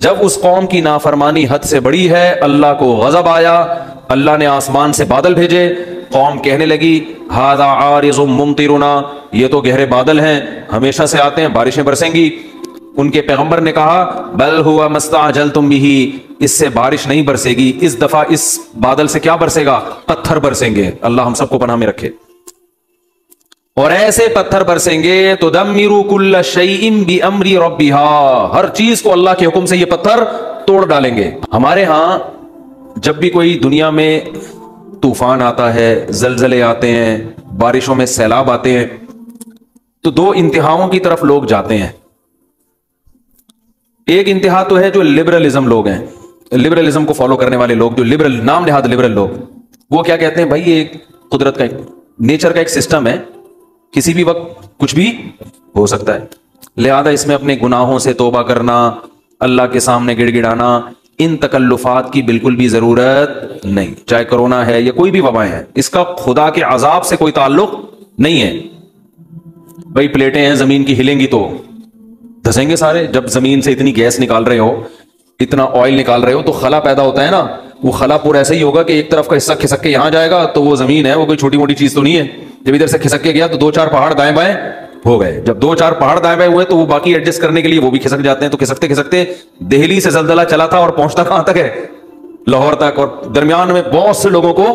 جب اس قوم کی نافرمانی حد سے بڑی ہے اللہ کو غضب آیا، اللہ نے آسمان سے بادل بھیجے، قوم کہنے لگی ھذا عارض ممطرنا، یہ تو گہرے بادل ہیں، ہمیشہ سے آتے ہیں، بارشیں برسیں گی۔ ان کے پیغمبر نے کہا بل ہوا ما استعجلتم بہ، اس سے بارش نہیں برسے گی، اس دفعہ اس بادل سے کیا برسے گا؟ پتھر برسیں گے۔ اللہ ہم سب کو پناہ میں رکھے۔ اور ایسے پتھر برسیں گے تدمر کل شیء بامر ربها، ہر چیز کو اللہ کے حکم سے یہ پتھر توڑ ڈالیں گے۔ ہمارے ہاں جب بھی کوئی دنیا میں طوفان آتا ہے، زلزلے آتے ہیں، بارشوں میں سیلاب آتے ہیں، تو دو انتہاؤں کی طرف لوگ جاتے ہیں۔ ایک انتہا تو ہے جو لبرلزم لوگ ہیں، لبرلزم کو فالو کرنے والے لوگ، جو لبرل نام نہاد لبرل لوگ، وہ کیا کہتے ہیں بھائی یہ قدرت کا نیچر کا ایک سسٹم ہے، کسی بھی وقت کچھ بھی ہو سکتا ہے، لہذا اس میں اپنے گناہوں سے توبہ کرنا، اللہ کے سامنے گڑ گڑانا، ان تکلفات کی بالکل بھی ضرورت نہیں، چاہے کرونا ہے یا کوئی بھی وبائیں ہیں، اس کا خدا کے عذاب سے کوئی تعلق نہیں ہے۔ بھائی پلیٹیں ہیں زمین کی، ہلیں گی تو دھسیں گے سارے۔ جب زمین سے اتنی گیس نکال رہے ہو، اتنا آئل نکال رہے ہو، تو خلا پیدا ہوتا ہے نا، وہ خلا پورا ایسا ہی ہوگا کہ ایک طرف کا حصہ کھسک کے یہاں جائے گا، تو وہ زمین ہے، وہ کوئی چھوٹی موٹی چیز تو نہیں ہے۔ جب ادھر سے کھسک کے گیا تو دو چار پہاڑ دائیں بائیں ہو گئے، جب دو چار پہاڑ دائیں بائیں ہوئے تو وہ باقی ایڈجسٹ کرنے کے لیے وہ بھی کھسک جاتے ہیں، تو کھسکتے کھسکتے دہلی سے زلزلہ چلا تھا اور پہنچتا کہاں تک ہے؟ لاہور تک، اور درمیان میں بہت سے لوگوں کو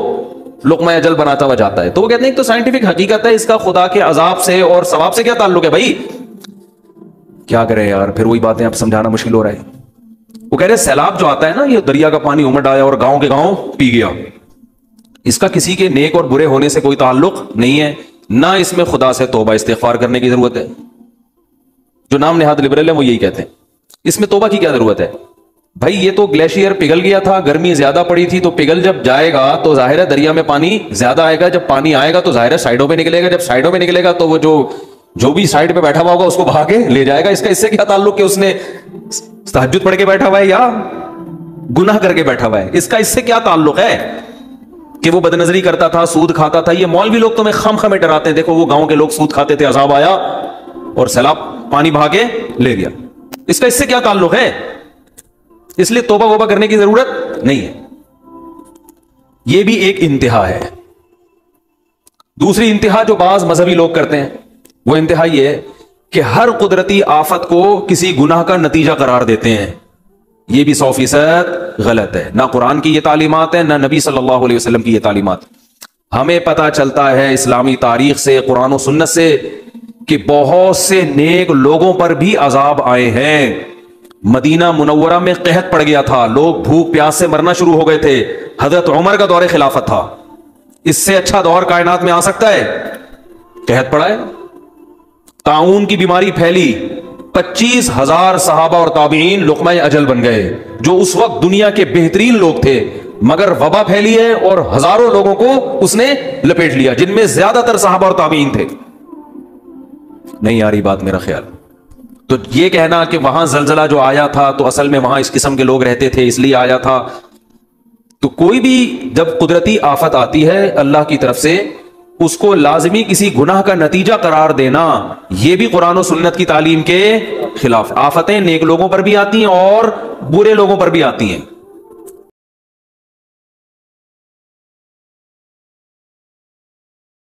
لقمہ اجل بناتا ہوا جاتا ہے۔ تو وہ کہتے ہیں تو سائنٹیفک حقیقت ہے، اس کا خدا کے عذاب سے اور ثواب سے کیا تعلق ہے بھائی؟ کیا کریں یار، پھر وہی باتیں اب سمجھانا مشکل ہو رہا ہے۔ وہ کہہ رہے سیلاب جو آتا ہے نا، یہ دریا کا پانی امڑ آیا اور گاؤں کے گاؤں پی گیا، اس کا کسی کے نیک اور برے ہونے سے کوئی تعلق نہیں ہے، نہ اس میں خدا سے توبہ استغفار کرنے کی ضرورت ہے۔ جو نام نہاد لبرل ہے وہ یہی کہتے ہیں، اس میں توبہ کی کیا ضرورت ہے بھائی؟ یہ تو گلیشیئر پگھل گیا تھا، گرمی زیادہ پڑی تھی، تو پگھل جب جائے گا تو ظاہر ہے دریا میں پانی زیادہ آئے گا، جب پانی آئے گا تو ظاہر ہے سائڈوں پہ نکلے گا، جب سائڈوں پہ نکلے گا تو وہ جو بھی سائڈ پہ بیٹھا ہوا ہوگا اس کو بھا کے لے جائے گا۔ اس کا اس سے کیا تعلق کہ اس نے تہجد پڑھ کے بیٹھا ہوا ہے یا گناہ کر کے بیٹھا ہوا ہے؟ اس کا اس سے کیا تعلق ہے کہ وہ بد نظری کرتا تھا، سود کھاتا تھا؟ یہ مولوی لوگ تمہیں خم خمے ڈراتے ہیں، دیکھو وہ گاؤں کے لوگ سود کھاتے تھے، عذاب آیا اور سیلاب پانی بہا کے لے گیا۔ اس کا اس سے کیا تعلق ہے؟ اس لیے توبہ وبہ کرنے کی ضرورت نہیں ہے۔ یہ بھی ایک انتہا ہے۔ دوسری انتہا جو بعض مذہبی لوگ کرتے ہیں، وہ انتہا یہ ہے کہ ہر قدرتی آفت کو کسی گناہ کا نتیجہ قرار دیتے ہیں۔ یہ بھی 100% غلط ہے، نہ قرآن کی یہ تعلیمات ہے، نہ نبی صلی اللہ علیہ وسلم کی یہ تعلیمات۔ ہمیں پتہ چلتا ہے اسلامی تاریخ سے، قرآن و سنت سے، کہ بہت سے نیک لوگوں پر بھی عذاب آئے ہیں۔ مدینہ منورہ میں قحط پڑ گیا تھا، لوگ بھوک پیاس سے مرنا شروع ہو گئے تھے، حضرت عمر کا دور خلافت تھا۔ اس سے اچھا دور کائنات میں آ سکتا ہے؟ قحط پڑا ہے، طاعون کی بیماری پھیلی، 25,000 صحابہ اور تابعین لقمہ اجل بن گئے، جو اس وقت دنیا کے بہترین لوگ تھے، مگر وبا پھیلی ہے اور ہزاروں لوگوں کو اس نے لپیٹ لیا، جن میں زیادہ تر صحابہ اور تابعین تھے۔ نہیں آ رہی بات میرا خیال؟ تو یہ کہنا کہ وہاں زلزلہ جو آیا تھا تو اصل میں وہاں اس قسم کے لوگ رہتے تھے اس لیے آیا تھا، تو کوئی بھی جب قدرتی آفت آتی ہے اللہ کی طرف سے، اس کو لازمی کسی گناہ کا نتیجہ قرار دینا، یہ بھی قرآن و سنت کی تعلیم کے خلاف۔ آفتیں نیک لوگوں پر بھی آتی ہیں اور برے لوگوں پر بھی آتی ہیں۔